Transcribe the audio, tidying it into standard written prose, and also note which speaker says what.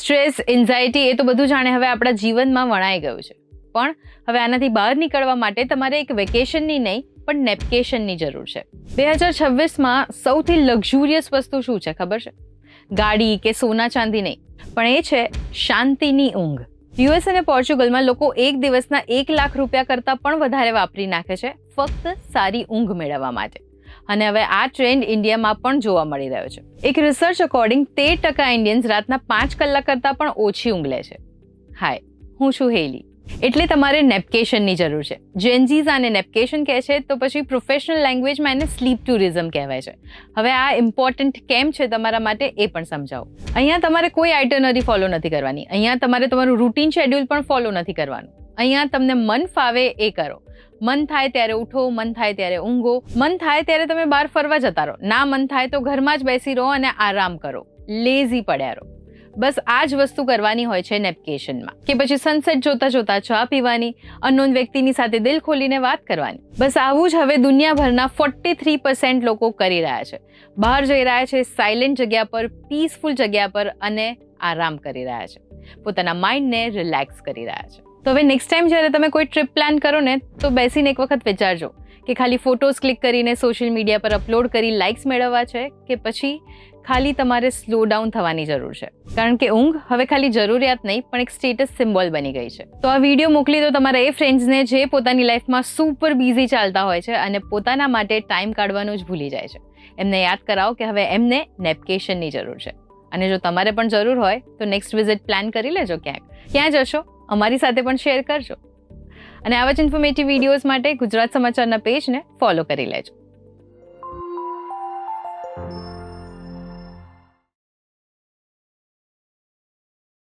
Speaker 1: Stress, anxiety એ તો બધું જાણે હવે આપણા જીવનમાં વણાઈ ગયું છે. પણ હવે આનાથી બહાર નીકળવા માટે તમારે એક વેકેશનની નહીં પણ નેપકેશનની જરૂર છે. 2026માં સૌથી લક્ઝુરિયસ વસ્તુ શું છે ખબર છે? ગાડી કે સોના ચાંદી નહીં, પણ એ છે શાંતિની ઊંઘ. યુએસ અને પોર્ચુગલમાં લોકો એક દિવસના 1 લાખ રૂપિયા કરતાં પણ વધારે વાપરી નાખે છે ફક્ત સારી ઊંઘ મેળવવા માટે. અને હવે આ ટ્રેન્ડ ઇન્ડિયામાં પણ જોવા મળી રહ્યો છે. એક રિસર્ચ અકોર્ડિંગ 13% ઇન્ડિયન્સ રાતના 5 કલાક કરતાં પણ ઓછી ઊંઘ લે છે. હાય, હું છું હેલી. એટલે તમારે નેપકેશનની જરૂર છે. જેનઝીઝ આને નેપકેશન કહે છે, તો પછી પ્રોફેશનલ લેંગ્વેજમાં એને સ્લીપ ટુરિઝમ કહેવાય છે. હવે આ ઇમ્પોર્ટન્ટ કેમ છે તમારા માટે એ પણ સમજાવો. અહીંયા તમારે કોઈ આઇટનરી ફોલો નથી કરવાની. અહીંયા તમારે તમારું રૂટીન શેડ્યુલ પણ ફોલો નથી કરવાનું. અહીંયા તમને મન ફાવે એ કરો. મન થાય ત્યારે ઉઠો, મન થાય ત્યારે ઊંઘો, મન થાય ત્યારે તમે બહાર ફરવા જતા રહો, ના મન થાય તો ઘરમાં જ બેસી રહો અને આરામ કરો, લેઝી પડ્યા રહો. બસ આ જ વસ્તુ કરવાની હોય છે નેપકેશનમાં. કે પછી સનસેટ જોતા જોતા ચા પીવાની, અનનોન વ્યક્તિની સાથે દિલ ખોલીને વાત કરવાની. બસ આવું જ હવે દુનિયાભરના 43% લોકો કરી રહ્યા છે. બહાર જઈ રહ્યા છે સાયલેન્ટ જગ્યા પર, પીસફુલ જગ્યા પર અને આરામ કરી રહ્યા છે. પોતાના માઇન્ડને રિલેક્સ કરી રહ્યા છે. તો હવે નેક્સ્ટ ટાઈમ જ્યારે તમે કોઈ ટ્રીપ પ્લાન કરો ને, તો બેસીને એક વખત વિચારજો કે ખાલી ફોટોઝ ક્લિક કરીને સોશિયલ મીડિયા પર અપલોડ કરી લાઇક્સ મેળવવા છે કે પછી ખાલી તમારે સ્લો ડાઉન થવાની જરૂર છે. કારણ કે ઊંઘ હવે ખાલી જરૂરિયાત નહીં પણ એક સ્ટેટસ સિમ્બોલ બની ગઈ છે. તો આ વિડીયો મોકલી દો તમારા એ ફ્રેન્ડ્સને જે પોતાની લાઈફમાં સુપર બિઝી ચાલતા હોય છે અને પોતાના માટે ટાઈમ કાઢવાનું જ ભૂલી જાય છે. એમને યાદ કરાવો કે હવે એમને નેપકેશનની જરૂર છે. અને જો તમારે પણ જરૂર હોય તો નેક્સ્ટ વિઝિટ પ્લાન કરી લેજો ક્યાંક. ક્યાં જશો અમારી સાથે પણ શેર કરજો. અને આવા જ ઇન્ફોર્મેટિવ વિડીયોઝ માટે ગુજરાત સમાચારના પેજને ફોલો કરી લેજો.